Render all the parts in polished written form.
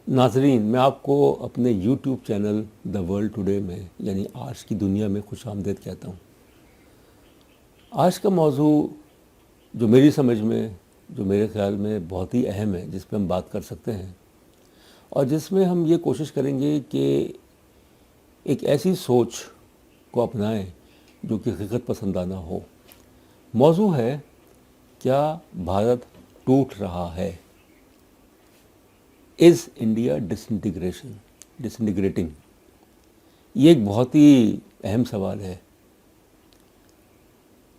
ناظرین، میں آپ کو اپنے YouTube channel the world today میں یعنی آج کی دنیا میں خوش آمدید کہتا ہوں۔ آج کا موضوع جو میری سمجھ میں، جو میرے خیال میں بہت ہی اہم ہے، جس پہ ہم بات کر سکتے ہیں اور جس میں ہم یہ کوشش کریں گے کہ ایک ایسی سوچ کو اپنائیں جو کہ حقیقت پسندانہ ہو۔ موضوع ہے، کیا بھارت ٹوٹ رہا ہے؟ Is India disintegrating? یہ ایک بہت ہی اہم سوال ہے،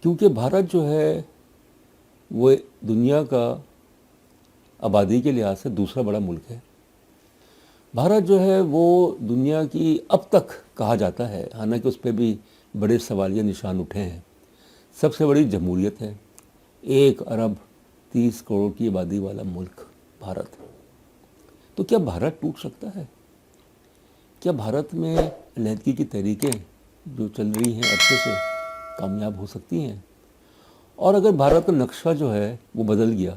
کیونکہ بھارت جو ہے وہ دنیا کا آبادی کے لحاظ سے دوسرا بڑا ملک ہے۔ بھارت جو ہے وہ دنیا کی اب تک کہا جاتا ہے، حالانکہ اس پہ بھی بڑے سوالیہ نشان اٹھے ہیں، سب سے بڑی جمہوریت ہے، 1 ارب 30 کروڑ کی آبادی والا ملک بھارت۔ تو کیا بھارت ٹوٹ سکتا ہے؟ کیا بھارت میں علیحدگی کی تحریکیں جو چل رہی ہیں عرصے سے کامیاب ہو سکتی ہیں؟ اور اگر بھارت کا نقشہ جو ہے وہ بدل گیا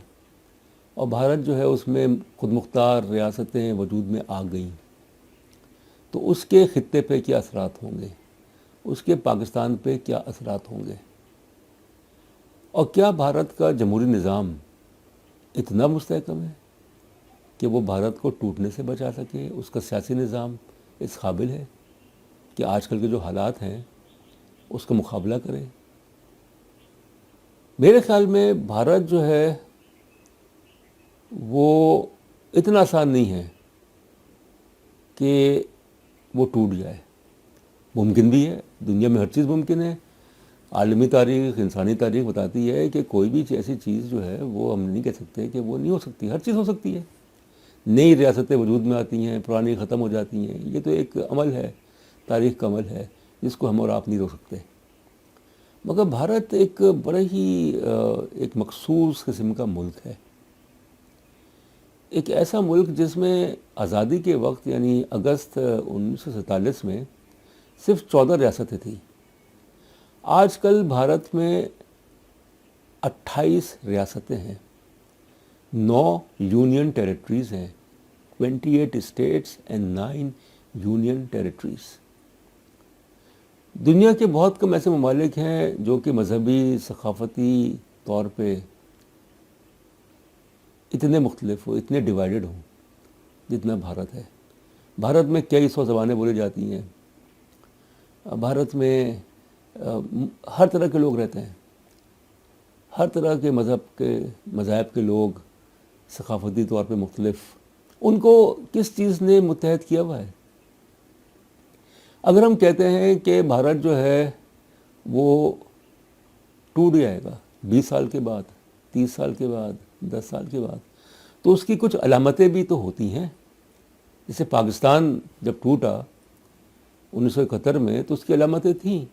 اور بھارت جو ہے اس میں خود مختار ریاستیں وجود میں آ گئیں، تو اس کے خطے پہ کیا اثرات ہوں گے؟ اس کے پاکستان پہ کیا اثرات ہوں گے؟ اور کیا بھارت کا جمہوری نظام اتنا مستحکم ہے کہ وہ بھارت کو ٹوٹنے سے بچا سکے؟ اس کا سیاسی نظام اس قابل ہے کہ آج کل کے جو حالات ہیں اس کا مقابلہ کرے؟ میرے خیال میں بھارت جو ہے وہ اتنا آسان نہیں ہے کہ وہ ٹوٹ جائے۔ ممکن بھی ہے، دنیا میں ہر چیز ممکن ہے۔ عالمی تاریخ، انسانی تاریخ بتاتی ہے کہ کوئی بھی ایسی چیز جو ہے وہ ہم نہیں کہہ سکتے کہ وہ نہیں ہو سکتی، ہر چیز ہو سکتی ہے۔ نئی ریاستیں وجود میں آتی ہیں، پرانی ختم ہو جاتی ہیں، یہ تو ایک عمل ہے، تاریخ کا عمل ہے جس کو ہم اور آپ نہیں روک سکتے۔ مگر بھارت ایک بڑے ہی ایک مخصوص قسم کا ملک ہے، ایک ایسا ملک جس میں آزادی کے وقت یعنی اگست 1947 میں صرف 14 ریاستیں تھیں۔ آج کل بھارت میں 28 ریاستیں ہیں، 9 یونین ٹیریٹریز ہیں، 28 اسٹیٹس اینڈ 9 یونین ٹیریٹریز۔ دنیا کے بہت کم ایسے ممالک ہیں جو کہ مذہبی، ثقافتی طور پہ اتنے مختلف ہوں، اتنے ڈیوائیڈڈ ہوں جتنا بھارت ہے۔ بھارت میں کئی 100 زبانیں بولی جاتی ہیں۔ بھارت میں ہر طرح کے لوگ رہتے ہیں، ہر طرح کے مذاہب کے لوگ، ثقافتی طور پہ مختلف۔ ان کو کس چیز نے متحد کیا ہوا ہے؟ اگر ہم کہتے ہیں کہ بھارت جو ہے وہ ٹوٹ جائے گا 20 سال کے بعد، 30 سال کے بعد، 10 سال کے بعد، تو اس کی کچھ علامتیں بھی تو ہوتی ہیں۔ جیسے پاکستان جب ٹوٹا 1971 میں تو اس کی علامتیں تھیں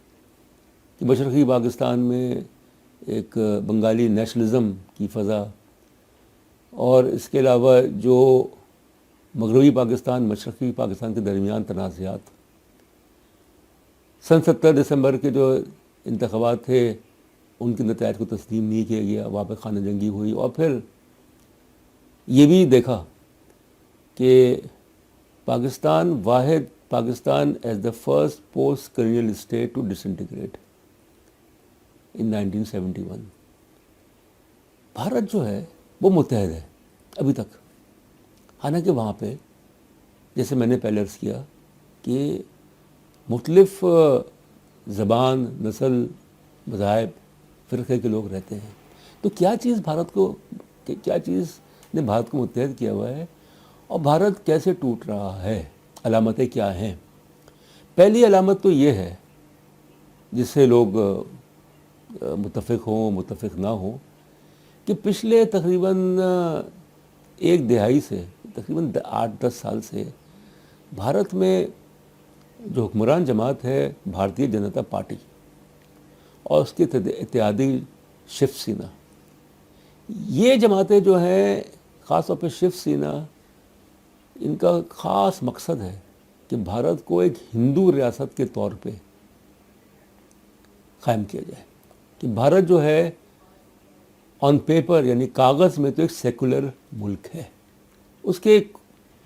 کہ مشرقی پاکستان میں ایک بنگالی نیشنلزم کی فضا، اور اس کے علاوہ جو مغربی پاکستان، مشرقی پاکستان کے درمیان تنازعات۔ 70 دسمبر کے جو انتخابات تھے ان کے نتائج کو تسلیم نہیں کیا گیا، وہاں پہ خانہ جنگی ہوئی، اور پھر یہ بھی دیکھا کہ Pakistan as the first post colonial state to disintegrate in 1971۔ Bharat جو ہے وہ متحد ہے ابھی تک، حالانکہ وہاں پہ جیسے میں نے پہلے عرض کیا کہ مختلف زبان، نسل، مذاہب، فرقے کے لوگ رہتے ہیں۔ تو کیا چیز نے بھارت کو متحد کیا ہوا ہے، اور بھارت کیسے ٹوٹ رہا ہے؟ علامتیں کیا ہیں؟ پہلی علامت تو یہ ہے، جس سے لوگ متفق ہوں متفق نہ ہوں، کہ پچھلے تقریباً 1 دہائی سے، تقریباً 8-10 سال سے بھارت میں جو حکمران جماعت ہے بھارتیہ جنتا پارٹی اور اس کے اتحادی شیو سینا، یہ جماعتیں جو ہیں، خاص طور پہ شیو سینا، ان کا خاص مقصد ہے کہ بھارت کو ایک ہندو ریاست کے طور پہ قائم کیا جائے، کہ بھارت جو ہے آن پیپر یعنی کاغذ میں تو ایک سیکولر ملک ہے، اس کے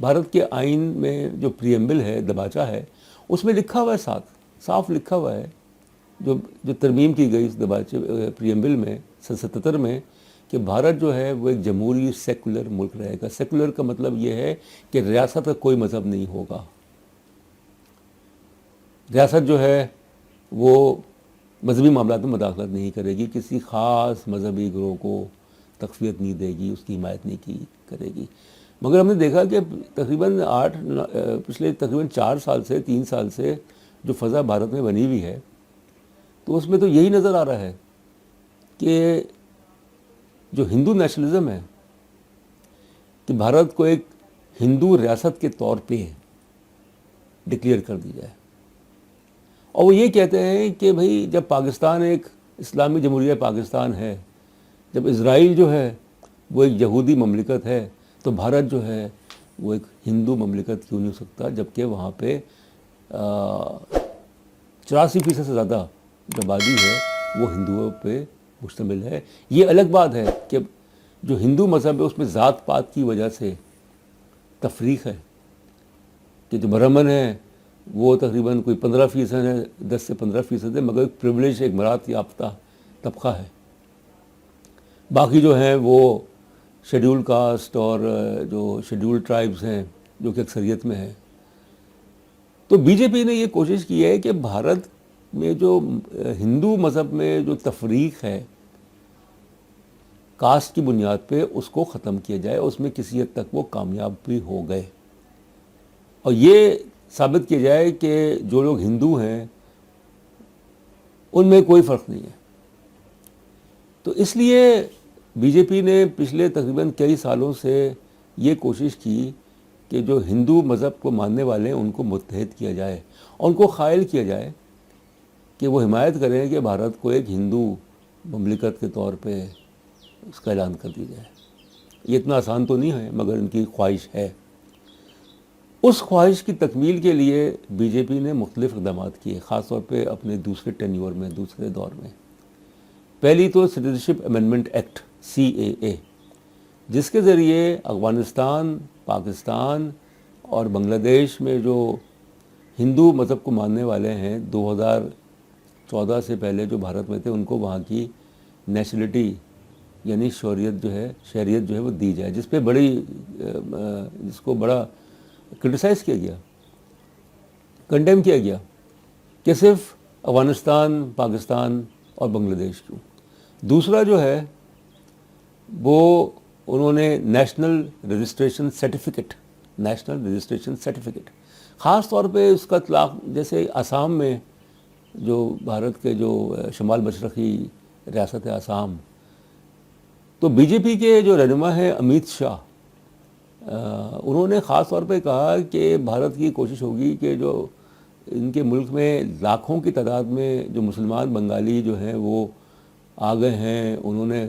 بھارت کے آئین میں جو پریمبل ہے، دباچہ ہے، اس میں لکھا ہوا ہے، صاف لکھا ہوا ہے، جو ترمیم کی گئی اس دباچے پریمبل میں 77 میں، کہ بھارت جو ہے وہ ایک جمہوری سیکولر ملک رہے گا۔ سیکولر کا مطلب یہ ہے کہ ریاست کا کوئی مذہب نہیں ہوگا، ریاست جو ہے وہ مذہبی معاملات میں مداخلت نہیں کرے گی، کسی خاص مذہبی گروہ کو تقویت نہیں دے گی، اس کی حمایت نہیں کرے گی۔ مگر ہم نے دیکھا کہ پچھلے تقریباً 3 سال سے جو فضا بھارت میں بنی ہوئی ہے، تو اس میں تو یہی نظر آ رہا ہے کہ جو ہندو نیشنلزم ہے، کہ بھارت کو ایک ہندو ریاست کے طور پہ ڈکلیئر کر دی جائے، اور وہ یہ کہتے ہیں کہ بھئی جب پاکستان ایک اسلامی جمہوریہ پاکستان ہے، جب اسرائیل جو ہے وہ ایک یہودی مملکت ہے، تو بھارت جو ہے وہ ایک ہندو مملکت کیوں نہیں ہو سکتا، جبکہ وہاں پہ 84% سے زیادہ جو آبادی ہے وہ ہندوؤں پہ مشتمل ہے۔ یہ الگ بات ہے کہ جو ہندو مذہب ہے اس میں ذات پات کی وجہ سے تفریق ہے، کہ جو برہمن ہیں وہ تقریباً کوئی 15% ہے، 10 سے 15% ہے، مگر ایک پریولیج، ایک مراد یافتہ طبقہ ہے۔ باقی جو ہیں وہ شیڈول کاسٹ اور جو شیڈول ٹرائبز ہیں جو کہ اکثریت میں ہیں۔ تو بی جے پی نے یہ کوشش کی ہے کہ بھارت میں جو ہندو مذہب میں جو تفریق ہے کاسٹ کی بنیاد پہ، اس کو ختم کیا جائے۔ اس میں کسی حد تک وہ کامیاب بھی ہو گئے، اور یہ ثابت کیا جائے کہ جو لوگ ہندو ہیں ان میں کوئی فرق نہیں ہے۔ تو اس لیے بی جے پی نے پچھلے تقریباً کئی سالوں سے یہ کوشش کی کہ جو ہندو مذہب کو ماننے والے ہیں ان کو متحد کیا جائے، اور ان کو قائل کیا جائے کہ وہ حمایت کریں کہ بھارت کو ایک ہندو مملکت کے طور پہ اس کا اعلان کر دیا جائے۔ یہ اتنا آسان تو نہیں ہے، مگر ان کی خواہش ہے۔ اس خواہش کی تکمیل کے لیے بی جے پی نے مختلف اقدامات کیے، خاص طور پہ اپنے دوسرے ٹینیور میں، دوسرے دور میں۔ پہلی تو سٹیزنشپ امینڈمنٹ ایکٹ CAA، جس کے ذریعے افغانستان، پاکستان اور بنگلہ دیش میں جو ہندو مذہب کو ماننے والے ہیں 2014 سے پہلے جو بھارت میں تھے، ان کو وہاں کی نیشنلٹی یعنی شہریت جو ہے وہ دی جائے، جس کو بڑا کرٹیسائز کیا گیا، کنڈیم کیا گیا کہ صرف افغانستان، پاکستان اور بنگلہ دیش کیوں۔ دوسرا جو ہے وہ انہوں نے نیشنل رجسٹریشن سرٹیفکیٹ، خاص طور پہ اس کا اطلاق جیسے آسام میں، جو بھارت کے جو شمال مشرقی ریاست ہے آسام، تو بی جے پی کے جو رہنما ہیں امیت شاہ، انہوں نے خاص طور پہ کہا کہ بھارت کی کوشش ہوگی کہ جو ان کے ملک میں لاکھوں کی تعداد میں جو مسلمان بنگالی جو ہیں وہ آ گئے ہیں، انہوں نے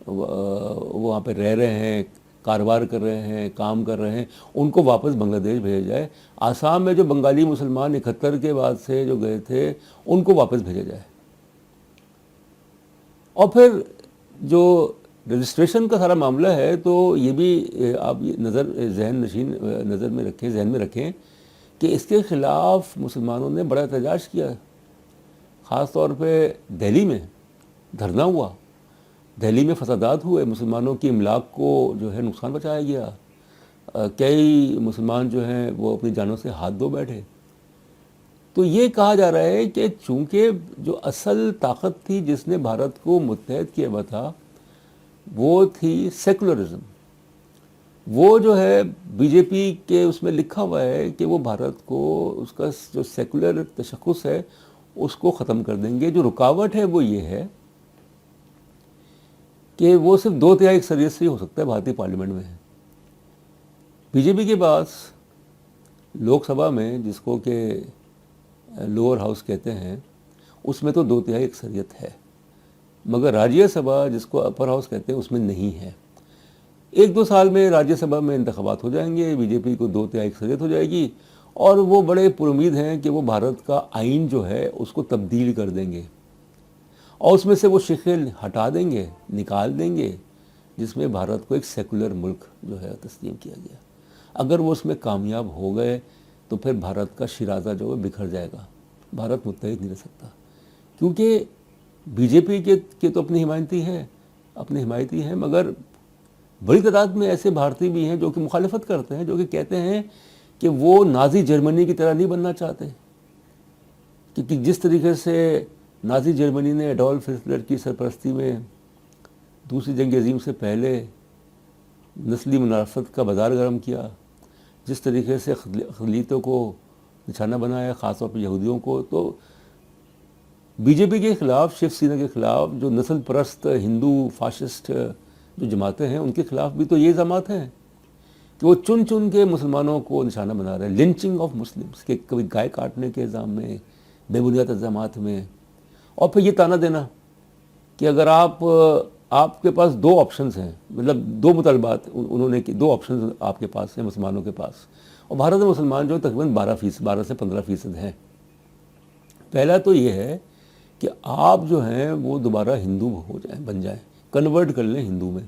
وہاں پہ رہ رہے ہیں، کاروبار کر رہے ہیں، کام کر رہے ہیں، ان کو واپس بنگلہ دیش بھیجا جائے۔ آسام میں جو بنگالی مسلمان 71 کے بعد سے جو گئے تھے ان کو واپس بھیجا جائے۔ اور پھر جو رجسٹریشن کا سارا معاملہ ہے، تو یہ بھی آپ نظر میں رکھیں کہ اس کے خلاف مسلمانوں نے بڑا احتجاج کیا، خاص طور پہ دہلی میں دھرنا ہوا، دہلی میں فسادات ہوئے، مسلمانوں کی املاک کو جو ہے نقصان پہنچایا گیا، کئی مسلمان جو ہیں وہ اپنی جانوں سے ہاتھ دھو بیٹھے۔ تو یہ کہا جا رہا ہے کہ چونکہ جو اصل طاقت تھی جس نے بھارت کو متحد کیا ہوا تھا وہ تھی سیکولرزم، وہ جو ہے بی جے پی کے اس میں لکھا ہوا ہے کہ وہ بھارت کو اس کا جو سیکولر تشخص ہے اس کو ختم کر دیں گے۔ جو رکاوٹ ہے وہ یہ ہے کہ وہ صرف 2/3 اکثریت سے ہی ہو سکتا ہے بھارتی پارلیمنٹ میں۔ بی جے پی کے پاس لوک سبھا میں، جس کو کہ لوور ہاؤس کہتے ہیں، اس میں تو 2/3 اکثریت ہے، مگر راجیہ سبھا جس کو اپر ہاؤس کہتے ہیں اس میں نہیں ہے۔ 1-2 سال میں راجیہ سبھا میں انتخابات ہو جائیں گے، بی جے پی کو 2/3 اکثریت ہو جائے گی، اور وہ بڑے پر امید ہیں کہ وہ بھارت کا آئین جو ہے اس کو تبدیل کر دیں گے، اور اس میں سے وہ شکل ہٹا دیں گے، نکال دیں گے، جس میں بھارت کو ایک سیکولر ملک جو ہے تسلیم کیا گیا۔ اگر وہ اس میں کامیاب ہو گئے تو پھر بھارت کا شیرازہ جو ہے بکھر جائے گا، بھارت متحد نہیں رہ سکتا، کیونکہ بی جے پی کے تو اپنے حمایتی ہیں، مگر بڑی تعداد میں ایسے بھارتی بھی ہیں جو کہ مخالفت کرتے ہیں، جو کہ کہتے ہیں کہ وہ نازی جرمنی کی طرح نہیں بننا چاہتے، کیونکہ جس طریقے سے نازی جرمنی نے ایڈولف ہٹلر کی سرپرستی میں دوسری جنگ عظیم سے پہلے نسلی منافرت کا بازار گرم کیا، جس طریقے سے اقلیتوں کو نشانہ بنایا، خاص طور پہ یہودیوں کو، تو بی جے پی کے خلاف، شیو سینا کے خلاف، جو نسل پرست ہندو فاشسٹ جو جماعتیں ہیں، ان کے خلاف بھی تو یہ الزامات ہیں کہ وہ چن چن کے مسلمانوں کو نشانہ بنا رہے ہیں، لنچنگ آف مسلمس، کہ کبھی گائے کاٹنے کے الزام میں، بے بنیاد الزامات میں، اور پھر یہ طعنہ دینا کہ اگر آپ کے پاس دو آپشنز ہیں، مطلب دو مطالبات انہوں نے کی، دو آپشنز آپ کے پاس ہیں مسلمانوں کے پاس، اور بھارت میں مسلمان جو تقریباً 12 سے 15% ہیں۔ پہلا تو یہ ہے کہ آپ جو ہیں وہ دوبارہ ہندو بن جائیں، کنورٹ کر لیں ہندو میں۔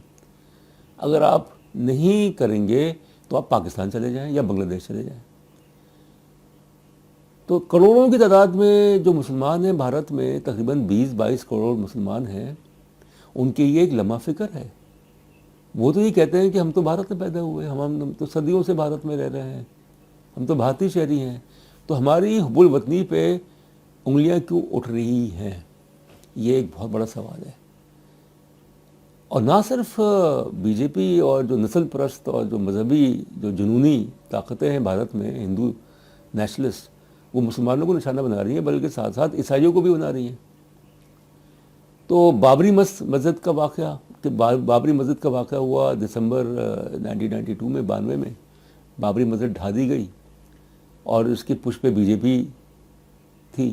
اگر آپ نہیں کریں گے تو آپ پاکستان چلے جائیں یا بنگلہ دیش چلے جائیں۔ تو کروڑوں کی تعداد میں جو مسلمان ہیں بھارت میں، تقریباً 20-22 کروڑ مسلمان ہیں، ان کے یہ ایک لمحہ فکر ہے۔ وہ تو یہ کہتے ہیں کہ ہم تو بھارت میں پیدا ہوئے، ہم تو صدیوں سے بھارت میں رہ رہے ہیں، ہم تو بھارتی شہری ہیں، تو ہماری حب الوطنی پہ انگلیاں کیوں اٹھ رہی ہیں؟ یہ ایک بہت بڑا سوال ہے۔ اور نہ صرف بی جے پی اور جو نسل پرست اور جو مذہبی جو جنونی طاقتیں ہیں بھارت میں، ہندو نیشنلسٹ، وہ مسلمانوں کو نشانہ بنا رہی ہیں، بلکہ ساتھ ساتھ عیسائیوں کو بھی بنا رہی ہیں۔ تو بابری مسجد کا واقعہ، کہ بابری مسجد کا واقعہ ہوا دسمبر 1992 میں، 92 میں بابری مسجد ڈھا دی گئی، اور اس کی پشت پہ بی جے پی تھی۔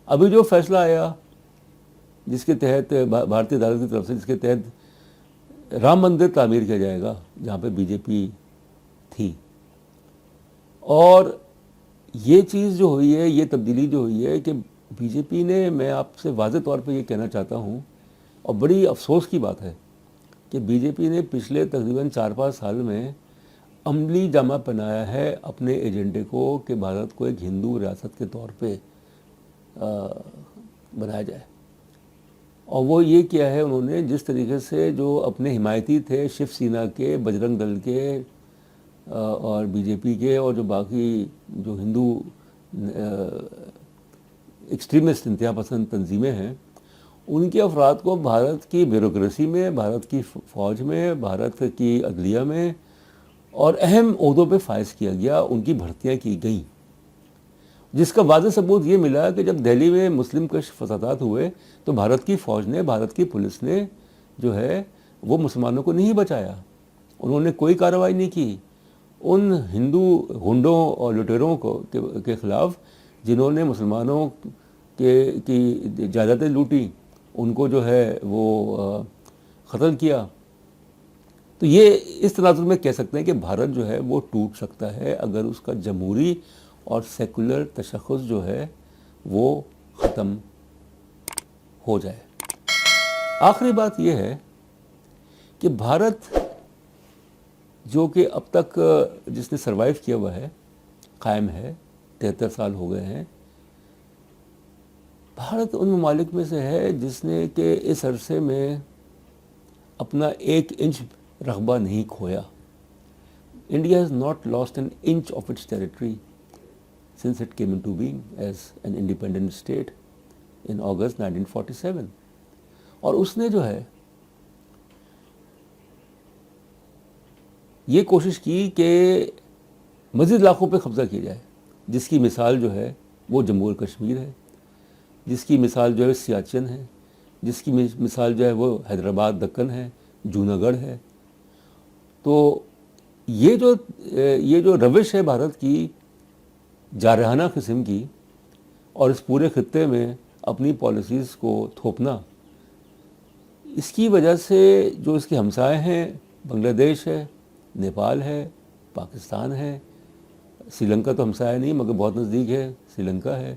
ابھی جو فیصلہ آیا جس کے تحت بھارتی عدالت کی طرف سے، جس کے تحت رام مندر تعمیر کیا جائے گا جہاں پہ بی جے پی تھی، اور یہ چیز جو ہوئی ہے، یہ تبدیلی جو ہوئی ہے کہ بی جے پی نے، میں آپ سے واضح طور پہ یہ کہنا چاہتا ہوں، اور بڑی افسوس کی بات ہے کہ بی جے پی نے پچھلے تقریباً 4-5 سال میں عملی جامہ پہنایا ہے اپنے ایجنڈے کو کہ بھارت کو ایک ہندو ریاست کے طور پہ بنایا جائے۔ اور وہ یہ کیا ہے، انہوں نے جس طریقے سے جو اپنے حمایتی تھے شیو سینا کے، بجرنگ دل کے اور بی جے پی کے، اور جو باقی جو ہندو ایکسٹریمسٹ انتہا پسند تنظیمیں ہیں، ان کے افراد کو بھارت کی بیوروکریسی میں، بھارت کی فوج میں، بھارت کی عدلیہ میں اور اہم عہدوں پہ فائز کیا گیا، ان کی بھرتیاں کی گئیں، جس کا واضح ثبوت یہ ملا کہ جب دہلی میں مسلم کش فسادات ہوئے تو بھارت کی فوج نے، بھارت کی پولیس نے جو ہے وہ مسلمانوں کو نہیں بچایا، انہوں نے کوئی کارروائی نہیں کی ان ہندو گنڈوں اور لٹیروں کے خلاف جنہوں نے مسلمانوں کی جائیدادیں لوٹی، ان کو جو ہے وہ قتل کیا۔ تو یہ اس تناظر میں کہہ سکتے ہیں کہ بھارت جو ہے وہ ٹوٹ سکتا ہے اگر اس کا جمہوری اور سیکولر تشخص جو ہے وہ ختم ہو جائے۔ آخری بات یہ ہے کہ بھارت جو کہ اب تک جس نے سروائیو کیا ہوا ہے، قائم ہے، 73 سال ہو گئے ہیں، بھارت ان ممالک میں سے ہے جس نے کہ اس عرصے میں اپنا 1 انچ رقبہ نہیں کھویا۔ India has not lost an inch of its territory since it came into being as an independent state in August 1947. اور اس نے جو ہے یہ کوشش کی کہ مزید علاقوں پہ قبضہ کیا جائے، جس کی مثال جو ہے وہ جموں کشمیر ہے، جس کی مثال جو ہے سیاچن ہے، جس کی مثال جو ہے وہ حیدرآباد دکن ہے، جوناگڑھ ہے۔ تو یہ جو روش ہے بھارت کی جارحانہ قسم کی، اور اس پورے خطے میں اپنی پالیسیز کو تھوپنا، اس کی وجہ سے جو اس کے ہمسائے ہیں، بنگلہ دیش ہے، نیپال ہے، پاکستان ہے، سری لنکا تو ہمسایہ نہیں مگر بہت نزدیک ہے، سری لنکا ہے،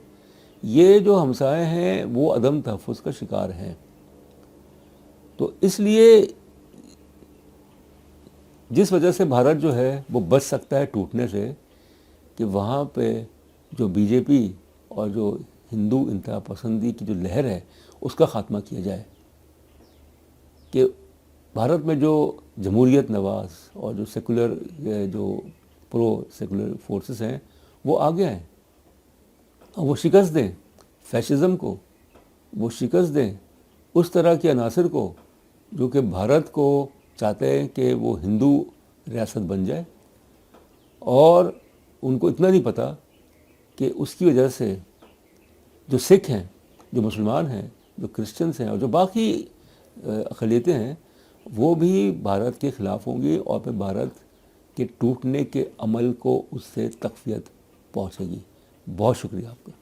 یہ جو ہمسائے ہیں وہ عدم تحفظ کا شکار ہیں۔ تو اس لیے جس وجہ سے بھارت جو ہے وہ بچ سکتا ہے ٹوٹنے سے کہ وہاں پہ جو بی جے پی اور جو ہندو انتہا پسندی کی جو لہر ہے اس کا خاتمہ کیا جائے، کہ بھارت میں جو جمہوریت نواز اور جو سیکولر جو پرو سیکولر فورسز ہیں وہ آگے آئیں اور وہ شکست دیں فیشزم کو، وہ شکست دیں اس طرح کے عناصر کو جو کہ بھارت کو چاہتے ہیں کہ وہ ہندو ریاست بن جائے، اور ان کو اتنا نہیں پتہ کہ اس کی وجہ سے جو سکھ ہیں، جو مسلمان ہیں، جو کرسچنس ہیں اور جو باقی اقلیتیں ہیں وہ بھی بھارت کے خلاف ہوں گی، اور پھر بھارت کے ٹوٹنے کے عمل کو اس سے تقویت پہنچے گی۔ بہت شکریہ آپ کا۔